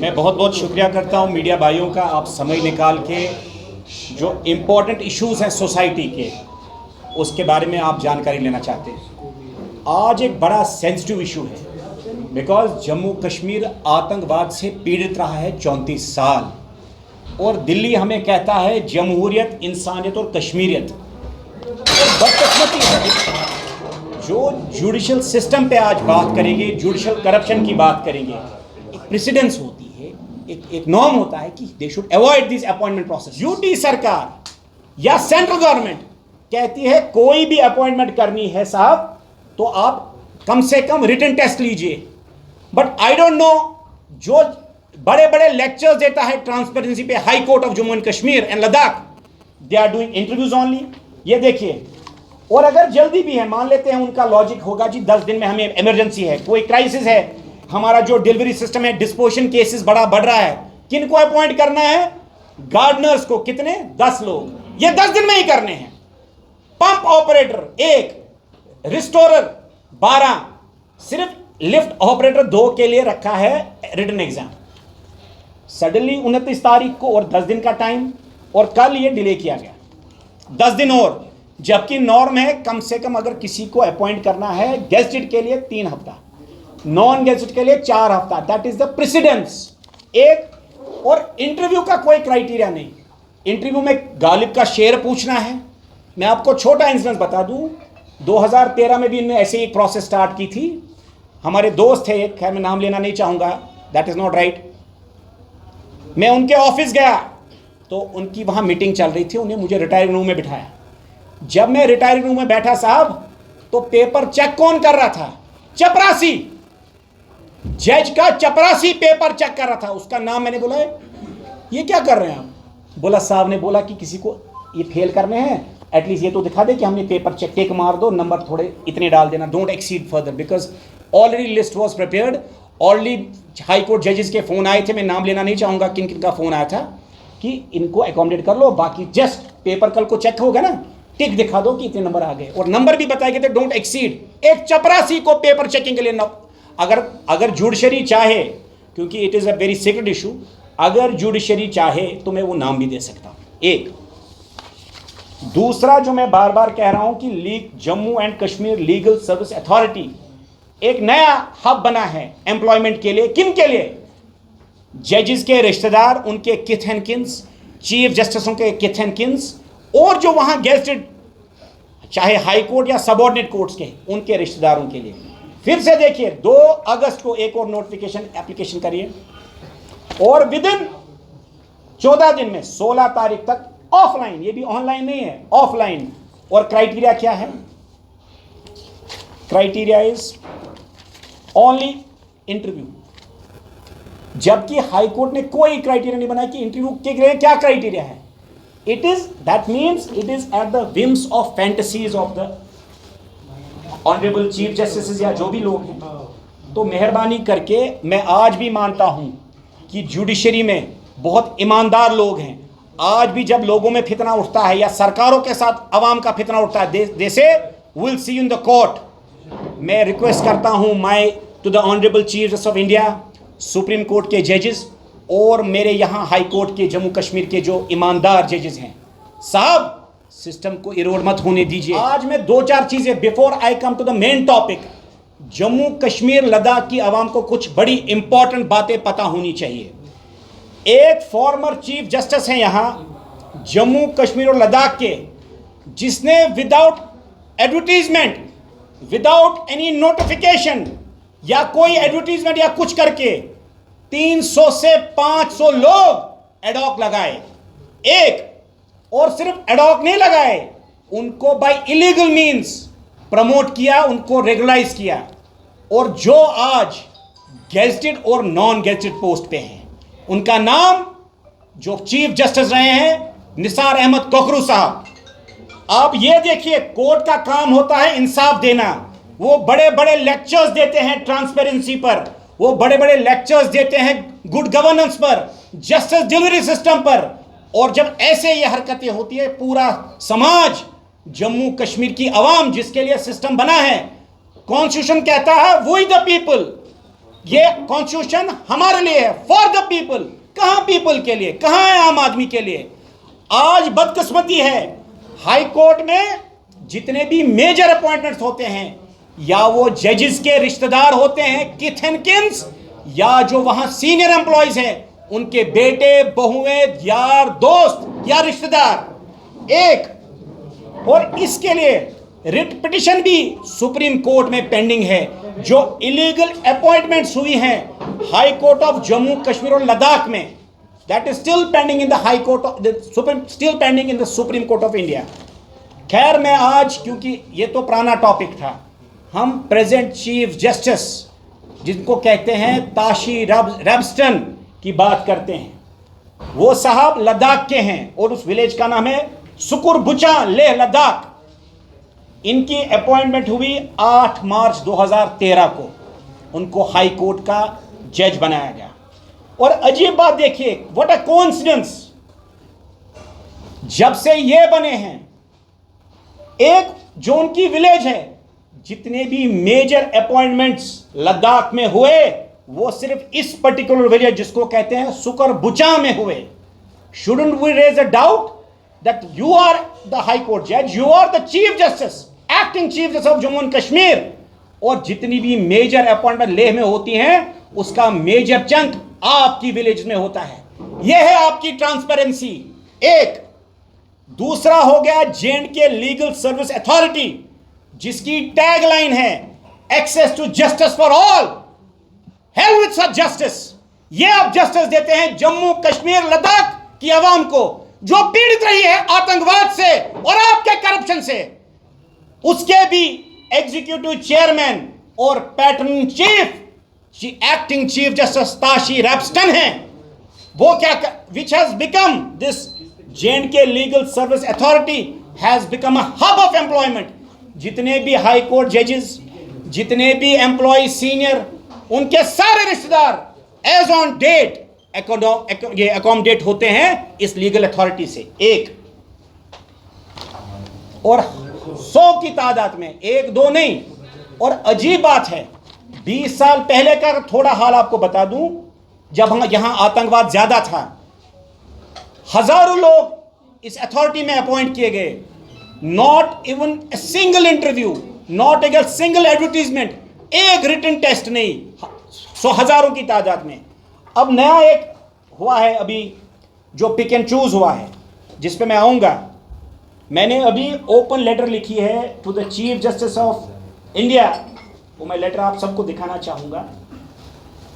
मैं बहुत बहुत शुक्रिया करता हूँ मीडिया भाइयों का, आप समय निकाल के जो इम्पोर्टेंट इश्यूज़ हैं सोसाइटी के उसके बारे में आप जानकारी लेना चाहते हैं। आज एक बड़ा सेंसिटिव इशू है बिकॉज जम्मू कश्मीर आतंकवाद से पीड़ित रहा है 34 साल और दिल्ली हमें कहता है जमहूरियत, इंसानियत और कश्मीरियत। और बदकिस्मती है जो जुडिशल सिस्टम पे आज बात करेंगे, जुडिशल करप्शन की बात करेंगे, एक प्रेसिडेंस होती है, एक नॉर्म होता है कि they should avoid this appointment process. UT सरकार या सेंट्रल गवर्नमेंट कहती है कोई भी अपॉइंटमेंट करनी है साहब तो आप कम से कम रिटन टेस्ट लीजिए। बट आई डोंट नो, जो बड़े बड़े लेक्चर्स देता है ट्रांसपेरेंसी पे high court of Jammu and Kashmir and Ladakh, they are doing interviews only. ये देखिए, और अगर जल्दी भी है, मान लेते हैं उनका लॉजिक होगा जी 10 दिन में हमें इमरजेंसी है, कोई क्राइसिस है, हमारा जो डिलीवरी सिस्टम है, डिस्पोजन केसेस बढ़ रहा है, किनको अपॉइंट करना है? गार्डनर्स को। कितने? 10 लोग। ये 10 दिन में ही करने हैं। पंप ऑपरेटर 1, रिस्टोरर 12, सिर्फ लिफ्ट ऑपरेटर 2 के लिए रखा है रिटन एग्जाम। सडनली 29 तारीख को और 10 दिन का टाइम, और कल ये डिले किया गया 10 दिन और, जबकि नॉर्म है कम से कम अगर किसी को अपॉइंट करना है गेस्टेड के लिए 3 हफ्ता, नॉन गेस्टेड के लिए 4 हफ्ता। That is the precedence. एक और इंटरव्यू का कोई क्राइटेरिया नहीं। इंटरव्यू में गालिब का शेर पूछना है। मैं आपको छोटा इंसिडेंस बता दूं, 2013 में भी इनने ऐसे ही एक प्रोसेस स्टार्ट की थी। हमारे दोस्त थे एक, खैर मैं नाम लेना नहीं चाहूंगा, दैट इज नॉट राइट। मैं उनके ऑफिस गया तो उनकी वहां मीटिंग चल रही थी, उन्हें मुझे रिटायरिंग रूम में बिठाया। जब मैं रिटायरिंग रूम में बैठा साहब, तो पेपर चेक कौन कर रहा था? चपरासी। जज का चपरासी पेपर चेक कर रहा था। उसका नाम मैंने बोला, ये क्या कर रहे हैं आप? बोला साहब ने बोला कि किसी को ये फेल करने हैं, एटलीस्ट ये तो दिखा दे कि हमने पेपर चेक, टिक मार दो, नंबर थोड़े इतने डाल देना, don't exceed further, because already list was prepared. Already high court जजेस के फोन आए थे, मैं नाम लेना नहीं चाहूंगा किन किन का फोन आया था, कि इनको अकोमोडेट कर लो, बाकी जस्ट पेपर कल को चेक होगा ना, टिक दिखा दो कि इतने नंबर आ गए, और नंबर भी बताए गए थे डोंट एक्सीड। एक चपरासी को पेपर चेकिंग के लिए अगर जुडिशरी चाहे, क्योंकि it is a very secret issue, अगर जुडिशरी चाहे तो मैं वो नाम भी दे सकता हूं। एक दूसरा जो मैं बार बार कह रहा हूं कि Jammu and Kashmir legal service authority एक नया हब बना है एम्प्लॉयमेंट के लिए। किन के लिए? जजेस के रिश्तेदार, उनके किथ एंड किन्स, चीफ जस्टिसों के किथ एंड किन्स, और जो वहां गेस्टेड चाहे हाई कोर्ट या सबऑर्डिनेट कोर्ट्स के, उनके रिश्तेदारों के लिए। फिर से देखिए, 2 अगस्त को एक और नोटिफिकेशन एप्लीकेशन करिए, और विद इन 14 दिन में 16 तारीख तक ऑफलाइन, ये भी ऑनलाइन नहीं है, ऑफलाइन। और क्राइटेरिया क्या है? Criteria is only interview. जबकि हाई कोर्ट ने कोई क्राइटेरिया नहीं बनाया कि इंटरव्यू के लिए क्या क्राइटेरिया है। It is, that means it is at the whims of fantasies of the honourable chief justice या जो भी लोग हैं। तो मेहरबानी करके, मैं आज भी मानता हूं कि जुडिशरी में बहुत ईमानदार लोग हैं। आज भी जब लोगों में फितना उठता है या सरकारों के साथ अवाम का फितना उठता है, they say will see in the court. मैं रिक्वेस्ट करता हूं my to the honourable chief justice of India, supreme court के जजेस, और मेरे यहाँ हाई कोर्ट के जम्मू कश्मीर के जो ईमानदार जजेस हैं, साहब सिस्टम को इरोड मत होने दीजिए। आज मैं 2-4 चीजें, before I come to the main topic, Jammu Kashmir Ladakh की आवाम को कुछ बड़ी इंपॉर्टेंट बातें पता होनी चाहिए। एक फॉर्मर चीफ जस्टिस हैं यहाँ जम्मू कश्मीर और लद्दाख के, जिसने without advertisement, without any notification या कोई एडवर्टीजमेंट या कुछ करके 300 से 500 लोग एडॉक लगाए। एक, और सिर्फ एडॉक नहीं लगाए, उनको बाय इलीगल मींस प्रमोट किया, उनको रेगुलाइज किया। और जो आज गेजेटेड और नॉन गेजेटेड पोस्ट पे हैं, उनका नाम, जो चीफ जस्टिस रहे हैं, निसार अहमद कोकरू साहब। आप ये देखिए, कोर्ट का काम होता है इंसाफ देना। वो बड़े बड़े लेक्चर्स देते हैं ट्रांसपेरेंसी पर, वो बड़े बड़े लेक्चर्स देते हैं गुड गवर्नेंस पर, जस्टिस डिलीवरी सिस्टम पर, और जब ऐसे ये हरकतें होती है, पूरा समाज, जम्मू कश्मीर की आवाम जिसके लिए सिस्टम बना है, कॉन्स्टिट्यूशन कहता है वी द पीपल, ये कॉन्स्टिट्यूशन हमारे लिए है, फॉर द पीपल। कहां पीपल के लिए, कहां है आम आदमी के लिए? आज बदकिस्मती है, हाई कोर्ट में जितने भी मेजर अपॉइंटमेंट्स होते हैं, या वो जजेस के रिश्तेदार होते हैं, किथ एंड किन्स, या जो वहां सीनियर एम्प्लॉयज हैं उनके बेटे, बहुएं, यार, दोस्त या रिश्तेदार। एक और इसके लिए रिट पिटिशन भी सुप्रीम कोर्ट में पेंडिंग है। जो इलीगल अपॉइंटमेंट्स हुई हैं high court of Jammu Kashmir और लद्दाख में, that is still pending in the high court of still pending in the supreme court of India. खैर, मैं आज, क्योंकि ये तो पुराना टॉपिक था, हम प्रेजेंट चीफ जस्टिस जिनको कहते हैं ताशी रैब्स्टन की बात करते हैं। वो साहब लद्दाख के हैं और उस विलेज का नाम है सुकुर बुचा, लेह लद्दाख। इनकी अपॉइंटमेंट हुई 8 मार्च 2013 को, उनको हाई कोर्ट का जज बनाया गया। और अजीब बात देखिए, व्हाट अ कोइंसिडेंस, जब से ये बने हैं, एक जो उनकी विलेज है, जितने भी मेजर अपॉइंटमेंट्स लद्दाख में हुए वो सिर्फ इस पर्टिकुलर विलेज जिसको कहते हैं सुकर बुचा में हुए। Shouldn't we raise a doubt that you are the high court जज, you are the chief justice, acting chief justice of Jammu and Kashmir, और जितनी भी मेजर अपॉइंटमेंट लेह में होती हैं उसका मेजर चंक आपकी विलेज में होता है। यह है आपकी ट्रांसपेरेंसी। एक दूसरा हो गया J&K लीगल सर्विस अथॉरिटी, जिसकी टैगलाइन है access to justice for all, hell with such justice. ये आप जस्टिस देते हैं जम्मू कश्मीर लद्दाख की आवाम को, जो पीड़ित रही है आतंकवाद से और आपके करप्शन से। उसके भी एग्जीक्यूटिव चेयरमैन और patron chief acting chief justice Tashi Rabstan हैं। वो क्या, which has become this J&K legal service authority has become a hub of employment. जितने भी हाई कोर्ट जजेस, जितने भी एम्प्लॉय सीनियर, उनके सारे रिश्तेदार एज ऑन डेट ये अकोमोडेट होते हैं इस लीगल अथॉरिटी से। एक और 100 की तादाद में, एक दो नहीं। और अजीब बात है, 20 साल पहले का थोड़ा हाल आपको बता दूं, जब हम यहां आतंकवाद ज्यादा था, हजारों लोग इस अथॉरिटी में अपॉइंट किए गए, not even a single interview, not a single advertisement, एक रिटन टेस्ट नहीं, हजारों की तादाद में। अब नया एक हुआ है अभी, जो पिक एंड चूज हुआ है, जिस पे मैं आऊंगा। मैंने अभी ओपन लेटर लिखी है to the chief justice of India, वो मैं लेटर आप सबको दिखाना चाहूंगा,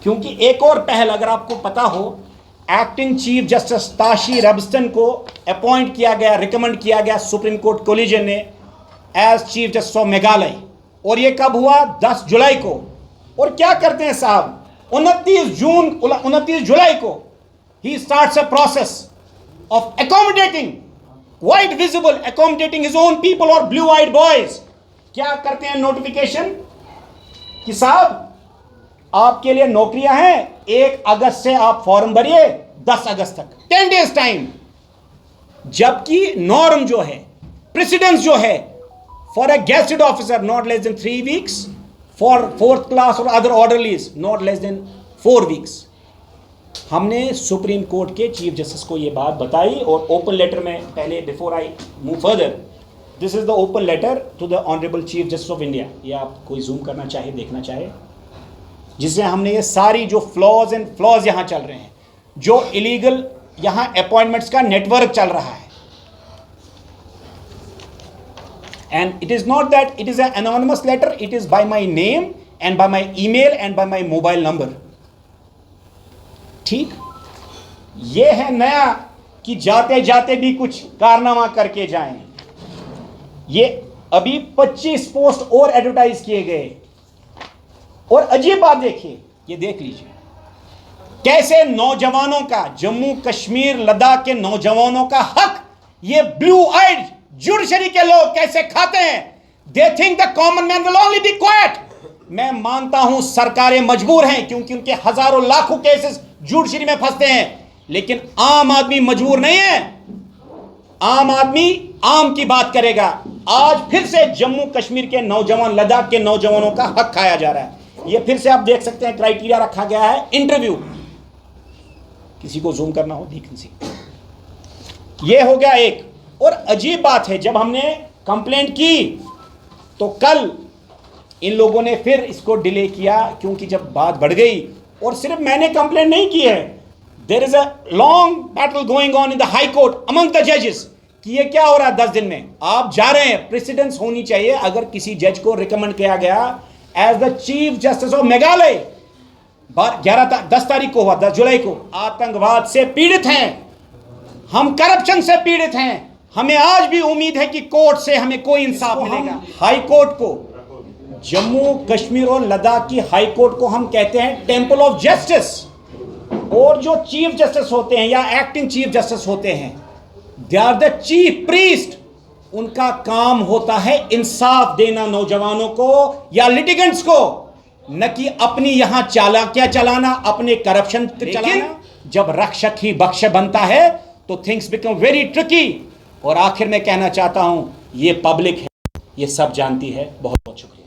क्योंकि एक और पहल, अगर आपको पता हो, acting chief justice Tashi Rabstan को अपॉइंट किया गया, रिकमेंड किया गया सुप्रीम कोर्ट कोलिजन ने as chief justice of Meghalaya. और ये कब हुआ? 10 जुलाई को। और क्या करते हैं साहब, 29 जुलाई को he starts a process of accommodating, white visible accommodating his own people और ब्लू आइड बॉयज। क्या करते हैं नोटिफिकेशन कि साहब आपके लिए नौकरियां हैं, 1 अगस्त से आप फॉर्म भरिए, 10 अगस्त तक, 10 डेज टाइम। जबकि नॉर्म जो है, प्रेसिडेंस जो है, for a gazetted officer not less than 3 weeks, for 4th class और other orderlies not less than 4 weeks. हमने सुप्रीम कोर्ट के चीफ जस्टिस को यह बात बताई, और ओपन लेटर में पहले, before I move further, this is the open letter to the honourable chief justice of India. ये आप कोई जूम करना चाहे, देखना चाहे, जिससे हमने ये सारी जो फ्लॉज यहाँ चल रहे हैं, जो इलीगल यहाँ अपॉइंटमेंट्स का नेटवर्क चल रहा है, and it is not that it is an anonymous letter, it is by my name and by my email and by my mobile number. ठीक, ये है नया कि जाते जाते भी कुछ कारनामा करके जाएं। ये अभी 25 पोस्ट और एडवर्टाइज किए गए। और अजीब बात देखिए, ये देख लीजिए कैसे नौजवानों का, जम्मू कश्मीर लद्दाख के नौजवानों का हक ये ब्लू आइड जुडिशरी के लोग कैसे खाते हैं। They think the common man will only be quiet. मैं मानता हूं सरकारें मजबूर हैं, क्योंकि उनके हजारों लाखों केसेस जुडिशरी में फंसते हैं, लेकिन आम आदमी मजबूर नहीं है। आम आदमी आम की बात करेगा। आज फिर से जम्मू कश्मीर के नौजवान, लद्दाख के नौजवानों का हक खाया जा रहा है। ये फिर से आप देख सकते हैं, क्राइटेरिया रखा गया है इंटरव्यू। किसी को जूम करना हो देख लीजिए। ये हो गया एक। और अजीब बात है, जब हमने कंप्लेंट की तो कल इन लोगों ने फिर इसको डिले किया, क्योंकि जब बात बढ़ गई, और सिर्फ मैंने कंप्लेंट नहीं की है, there is a long battle going on in the high court among the जजेस कि ये क्या हो रहा है 10 दिन में। आप जा रहे हैं, प्रेसिडेंस होनी चाहिए। अगर किसी जज को रिकमेंड किया गया as the chief justice of Meghalaya, 10 तारीख को हुआ, 10 जुलाई को, आतंकवाद से पीड़ित हैं हम, करप्शन से पीड़ित हैं, हमें आज भी उम्मीद है कि कोर्ट से हमें कोई इंसाफ मिलेगा। हाई कोर्ट को, जम्मू कश्मीर और लद्दाख की हाई कोर्ट को हम कहते हैं टेंपल ऑफ जस्टिस। और जो चीफ जस्टिस होते हैं या एक्टिंग चीफ जस्टिस होते हैं, they are the chief priest. उनका काम होता है इंसाफ देना नौजवानों को या लिटिगेंट्स को, न कि अपनी यहां चालाकियां चलाना, अपने करप्शन चलाना। जब रक्षक ही बख्श बनता है तो थिंग्स बिकम वेरी ट्रिकी। और आखिर में कहना चाहता हूं, ये पब्लिक है, ये सब जानती है। बहुत बहुत शुक्रिया।